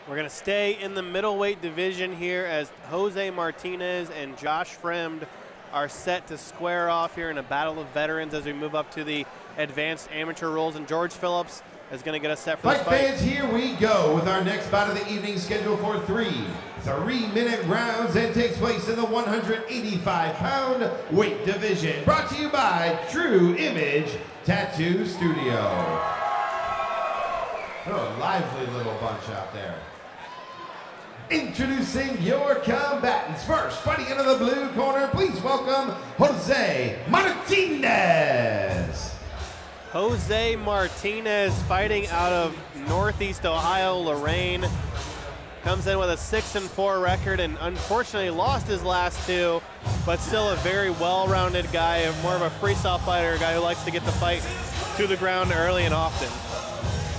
We're going to stay in the middleweight division here as Jose Martinez and Josh Fremd are set to square off here in a battle of veterans as we move up to the advanced amateur rules. And George Phillips is going to get us set for this fight. Fans, here we go with our next bout of the evening, scheduled for 3-minute rounds and takes place in the 185-pound weight division. Brought to you by True Image Tattoo Studio. Oh, a lively little bunch out there. Introducing your combatants. First, fighting into the blue corner, please welcome Jose Martinez. Jose Martinez fighting out of Northeast Ohio, Lorain. Comes in with a 6-4 record and unfortunately lost his last two, but still a very well-rounded guy, more of a freestyle fighter, a guy who likes to get the fight to the ground early and often.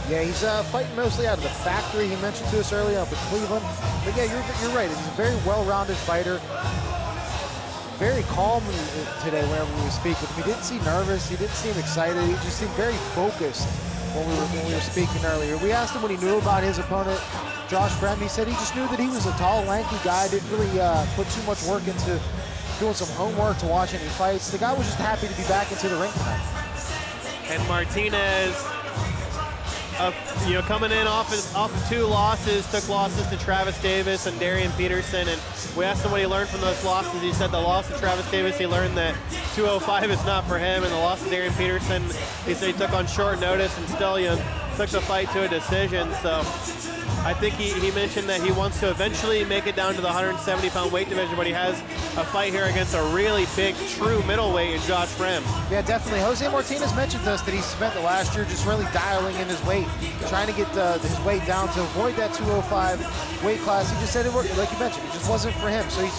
Yeah, he's fighting mostly out of the factory. He mentioned to us earlier up in Cleveland. But yeah, you're right. He's a very well-rounded fighter. Very calm today whenever we speak with him. He didn't seem nervous. He didn't seem excited. He just seemed very focused when we were speaking earlier. We asked him what he knew about his opponent, Josh Fremd. He said he just knew that he was a tall, lanky guy. Didn't really put too much work into doing some homework to watch any fights. The guy was just happy to be back into the ring tonight. And Martinez, coming in off of two losses, took losses to Travis Davis and Darian Peterson, and we asked him what he learned from those losses. He said the loss to Travis Davis, he learned that 205 is not for him, and the loss to Darian Peterson, he said he took on short notice and still took the fight to a decision. So I think he mentioned that he wants to eventually make it down to the 170-pound weight division, but he has a fight here against a really big, true middleweight in Josh Fremd. Yeah, definitely. Jose Martinez mentioned to us that he spent the last year just really dialing in his weight, trying to get his weight down to avoid that 205 weight class. He just said, like you mentioned, it just wasn't for him. So he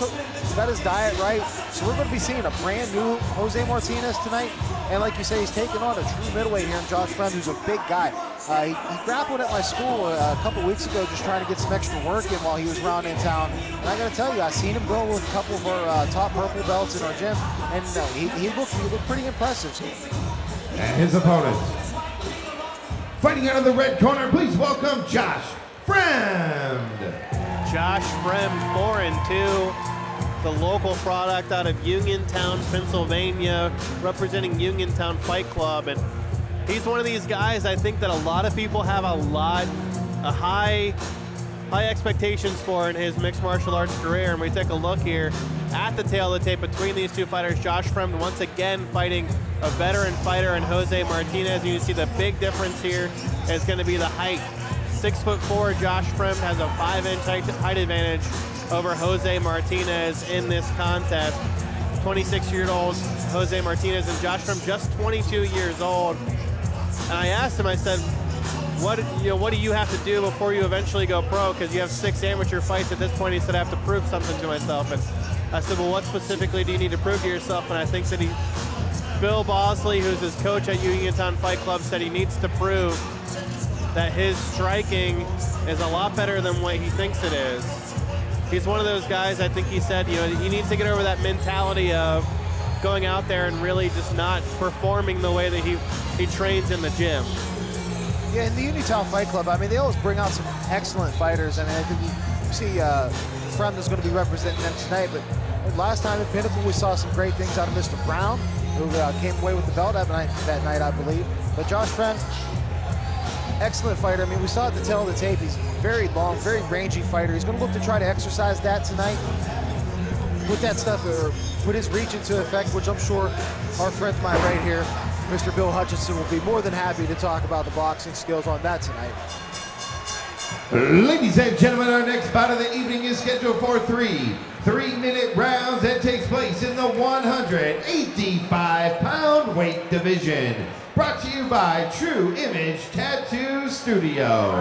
got his diet right. So we're going to be seeing a brand new Jose Martinez tonight. And like you say, he's taking on a true middleweight here in Josh Fremd, who's a big guy. He grappled at my school a couple weeks ago just trying to get some extra work in while he was around in town. And I got to tell you, I seen him go with a couple of our top purple belts in our gym, and he looked pretty impressive. And his opponent, fighting out of the red corner, please welcome Josh Fremd. Josh Fremd, 4-2. The local product out of Uniontown, Pennsylvania, representing Uniontown Fight Club. And he's one of these guys I think that a lot of people have high expectations for in his mixed martial arts career. And we take a look here at the tail of the tape between these two fighters. Josh Fremd once again fighting a veteran fighter in Jose Martinez. You see the big difference here is going to be the height. 6'4", Josh Fremd has a 5-inch height advantage over Jose Martinez in this contest. 26-year-old Jose Martinez and Josh Fremd just 22 years old. And I asked him, I said, what do you have to do before you eventually go pro? Because you have 6 amateur fights at this point. He said, I have to prove something to myself. And I said, well, what specifically do you need to prove to yourself? And I think that Bill Bosley, who's his coach at Uniontown Fight Club, said he needs to prove that his striking is a lot better than what he thinks it is. He's one of those guys, I think he said, he needs to get over that mentality of going out there and really just not performing the way that he trains in the gym. Yeah, in the Uniontown Fight Club, I mean, they always bring out some excellent fighters, and I think you see Fremd is going to be representing them tonight, but last time at Pinnacle, we saw some great things out of Mr. Brown, who came away with the belt that night, I believe. But Josh Fremd, excellent fighter. I mean, we saw at the tail of the tape, he's very long, very rangy fighter. He's going to look to try to exercise that tonight. Put that stuff, or put his reach into effect, which I'm sure our friend to my right here, Mr. Bill Hutchinson, will be more than happy to talk about the boxing skills on that tonight. Ladies and gentlemen, our next bout of the evening is scheduled for 3-minute rounds that takes place in the 185-pound weight division. Brought to you by True Image Tattoo Studio.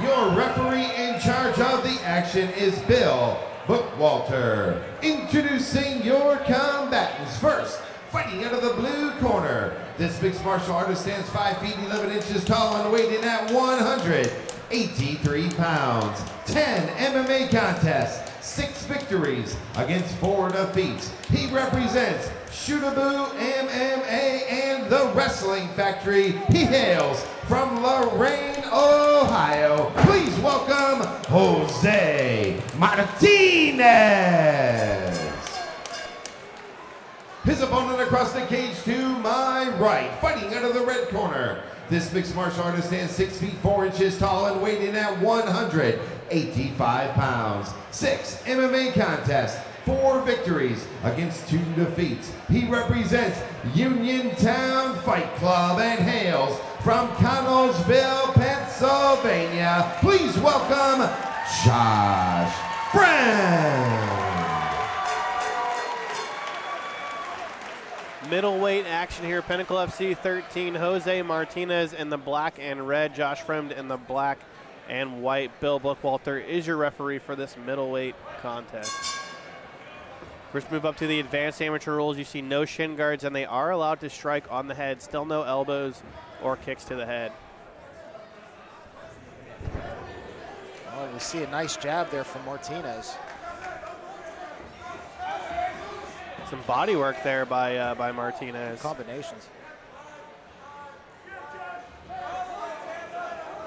Your referee in charge of the action is Bill Bookwalter. Introducing your combatants. First, fighting out of the blue corner, this mixed martial artist stands 5 feet 11 inches tall and weighing in at 183 pounds. 10 MMA contests, 6 victories against 4 defeats. He represents Shootaboo MMA and the Wrestling Factory. He hails from Lorain, Ohio. Please Jose Martinez. His opponent across the cage to my right, fighting out of the red corner. This mixed martial artist stands 6 feet 4 inches tall and weighed in at 185 pounds. 6 MMA contests, 4 victories against 2 defeats. He represents Uniontown Fight Club and hails from Connellsville, Pennsylvania. Please welcome Josh Fremd. Middleweight action here. Pinnacle FC13, Jose Martinez in the black and red, Josh Fremd in the black and white. Bill Bookwalter is your referee for this middleweight contest. First move up to the advanced amateur rules. You see no shin guards, and they are allowed to strike on the head. Still no elbows or kicks to the head. Oh, we see a nice jab there from Martinez. Some body work there by Martinez. Combinations.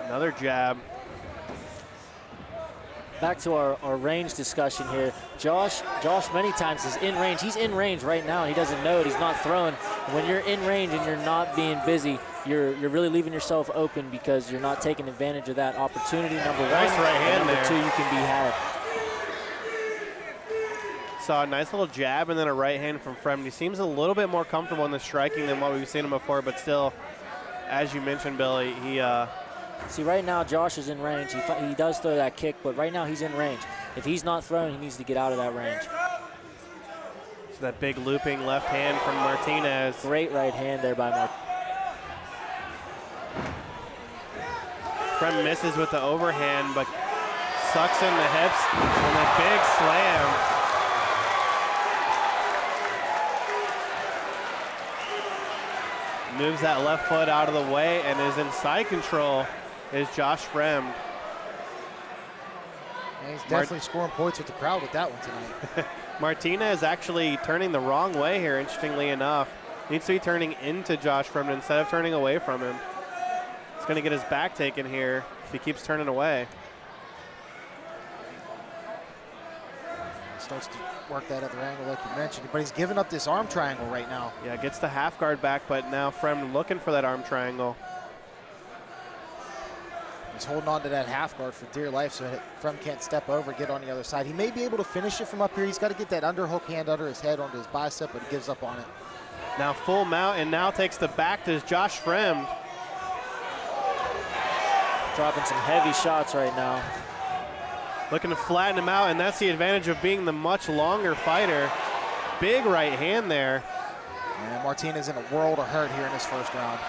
Another jab. Back to our range discussion here. Josh many times is in range. He's in range right now. He doesn't know it. He's not throwing. When you're in range and you're not being busy, you're really leaving yourself open because you're not taking advantage of that opportunity. Number one. Nice right hand number there. 2, you can be had. Saw a nice little jab and then a right hand from Fremd. He seems a little bit more comfortable in the striking than what we've seen him before, but still, as you mentioned, Billy, he see, right now Josh is in range. He does throw that kick, but right now he's in range. If he's not throwing, he needs to get out of that range. So that big looping left hand from Martinez. Great right hand there by Martinez. Fremd misses with the overhand, but sucks in the hips and a big slam. Moves that left foot out of the way and is in side control is Josh Fremd. And he's definitely scoring points with the crowd with that one tonight. Martinez actually turning the wrong way here, interestingly enough. Needs to be turning into Josh Fremd instead of turning away from him. He's going to get his back taken here if he keeps turning away. Starts to work that other angle like you mentioned, but he's giving up this arm triangle right now. Yeah, gets the half guard back, but now Fremd looking for that arm triangle. He's holding on to that half guard for dear life so Fremd can't step over, get on the other side. He may be able to finish it from up here. He's got to get that underhook hand under his head onto his bicep, but he gives up on it. Now full mount and now takes the back to Josh Fremd. Dropping some heavy shots right now. Looking to flatten him out, and that's the advantage of being the much longer fighter. Big right hand there. And Martinez in a world of hurt here in this first round.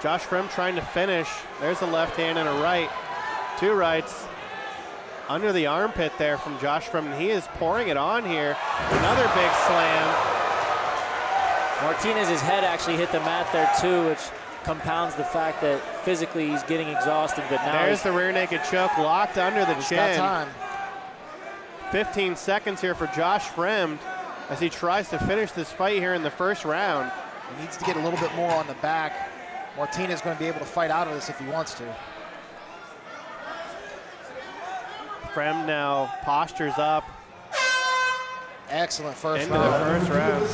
Josh Fremd trying to finish. There's a left hand and a right. 2 rights. Under the armpit there from Josh Fremd. He is pouring it on here. Another big slam. Martinez's head actually hit the mat there too, which compounds the fact that physically he's getting exhausted, but now there's the rear naked choke locked under the chin. Got time. 15 seconds here for Josh Fremd as he tries to finish this fight here in the first round. He needs to get a little bit more on the back. Martinez is going to be able to fight out of this if he wants to. Fremd now postures up. Excellent first into the first round.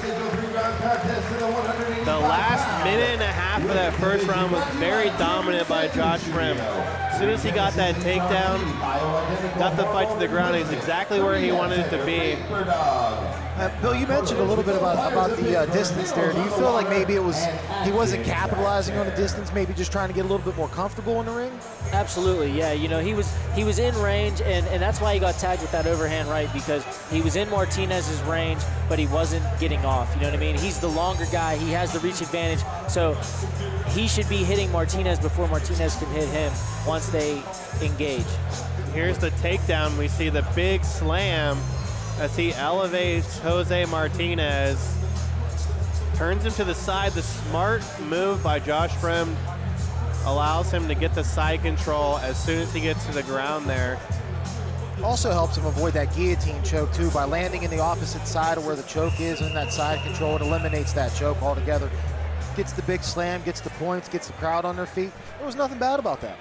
The last minute and a half of that first round was very dominant by Josh Fremd. As soon as he got that takedown, got the fight to the ground, he's exactly where he wanted it to be. Bill, you mentioned a little bit about the distance there. Do you feel like maybe it was he wasn't capitalizing on the distance, maybe just trying to get a little bit more comfortable in the ring? Absolutely, yeah. You know, he was in range, and that's why he got tagged with that overhand right, because he was in Martinez's range, but he wasn't getting off. You know what I mean? He's the longer guy. He has the reach advantage, so he should be hitting Martinez before Martinez can hit him once they engage. Here's the takedown. We see the big slam as he elevates Jose Martinez. Turns him to the side. The smart move by Josh Fremd allows him to get the side control as soon as he gets to the ground there. Also helps him avoid that guillotine choke too by landing in the opposite side of where the choke is, and that side control, it eliminates that choke altogether. Gets the big slam, gets the points, gets the crowd on their feet. There was nothing bad about that.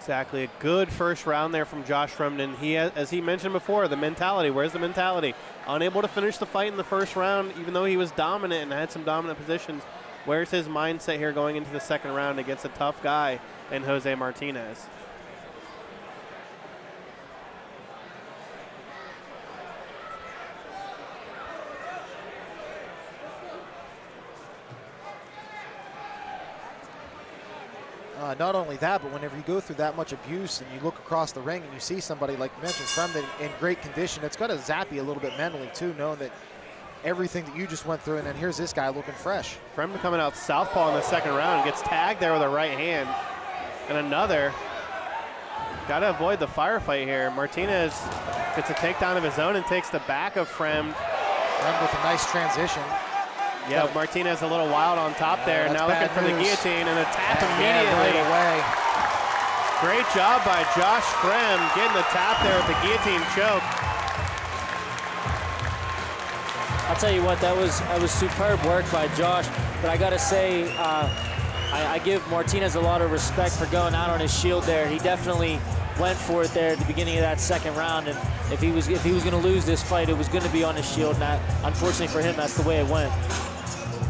Exactly, a good first round there from Josh Fremd, and he, as he mentioned before, the mentality. Where's the mentality? Unable to finish the fight in the first round, even though he was dominant and had some dominant positions. Where's his mindset here going into the second round against a tough guy in Jose Martinez? Not only that, but whenever you go through that much abuse and you look across the ring and you see somebody like you mentioned, Fremd in great condition, it's got to zap you a little bit mentally too, knowing that everything that you just went through, and then here's this guy looking fresh. Fremd coming out southpaw in the second round, gets tagged there with a right hand, and another. Got to avoid the firefight here. Martinez gets a takedown of his own and takes the back of Fremd. Fremd with a nice transition. Yeah, Martinez a little wild on top there. Now looking for the guillotine and a tap immediately. Right away. Great job by Josh Fremd getting the tap there with the guillotine choke. I'll tell you what, that was superb work by Josh. But I got to say, I give Martinez a lot of respect for going out on his shield there. He definitely went for it there at the beginning of that second round, and if he was going to lose this fight, it was going to be on his shield. And that, unfortunately for him, that's the way it went.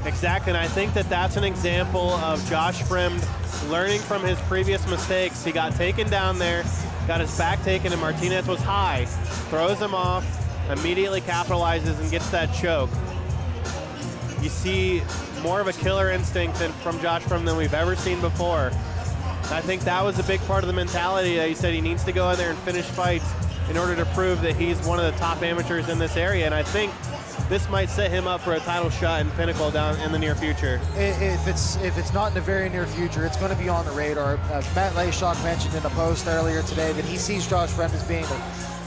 Exactly, and I think that that's an example of Josh Fremd learning from his previous mistakes. He got taken down there, got his back taken, and Martinez was high. Throws him off, immediately capitalizes and gets that choke. You see more of a killer instinct from Josh Fremd than we've ever seen before. I think that was a big part of the mentality that he said he needs to go in there and finish fights in order to prove that he's one of the top amateurs in this area. And I think this might set him up for a title shot in Pinnacle down in the near future. If it's not in the very near future, it's going to be on the radar. Matt Layshock mentioned in a post earlier today that he sees Josh Fremd as being the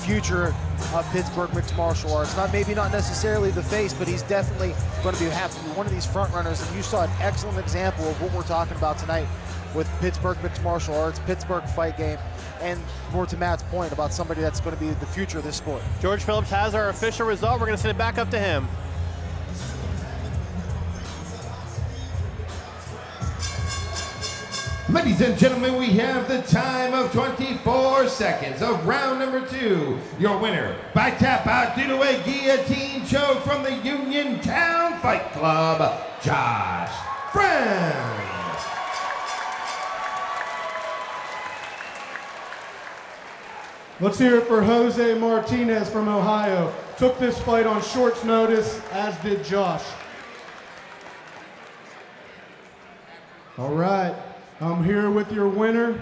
future of Pittsburgh mixed martial arts. Maybe not necessarily the face, but he's definitely going to have to be one of these front runners. And you saw an excellent example of what we're talking about tonight with Pittsburgh mixed martial arts, Pittsburgh fight game, and more to Matt's point about somebody that's going to be the future of this sport. George Phillips has our official result. We're going to send it back up to him. Ladies and gentlemen, we have the time of 24 seconds of round number 2. Your winner by tap out due to a guillotine choke from the Uniontown Fight Club, Josh Fremd. Let's hear it for Jose Martinez from Ohio. Took this fight on short notice, as did Josh. All right, I'm here with your winner,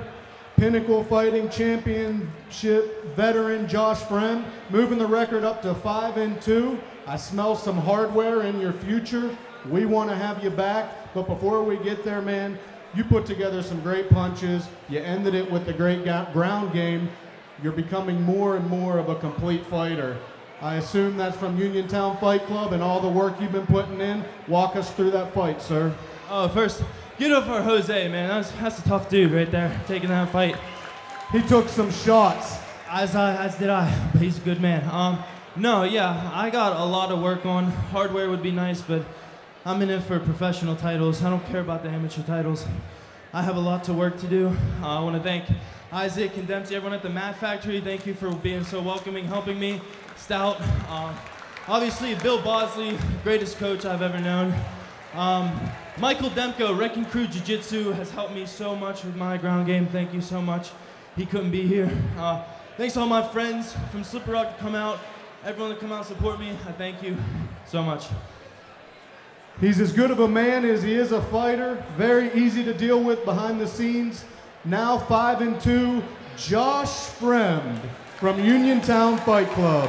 Pinnacle Fighting Championship veteran Josh Fremd, moving the record up to 5-2. I smell some hardware in your future. We want to have you back, but before we get there, man, you put together some great punches. You ended it with the great ground game. You're becoming more and more of a complete fighter. I assume that's from Uniontown Fight Club and all the work you've been putting in. Walk us through that fight, sir. First, get up for Jose, man. That's a tough dude right there, taking that fight. He took some shots. As did I, but he's a good man. No, yeah, I got a lot of work on. Hardware would be nice, but I'm in it for professional titles. I don't care about the amateur titles. I have a lot to work to do. I want to thank Isaac and Dempsey, everyone at the Mat Factory. Thank you for being so welcoming, helping me. Stout. Obviously, Bill Bosley, greatest coach I've ever known. Michael Demko, Wrecking Crew Jiu-Jitsu, has helped me so much with my ground game. Thank you so much. He couldn't be here. Thanks to all my friends from Slippery Rock to come out. Everyone that come out and support me, I thank you so much. He's as good of a man as he is a fighter. Very easy to deal with behind the scenes. Now 5-2, Josh Fremd from Uniontown Fight Club.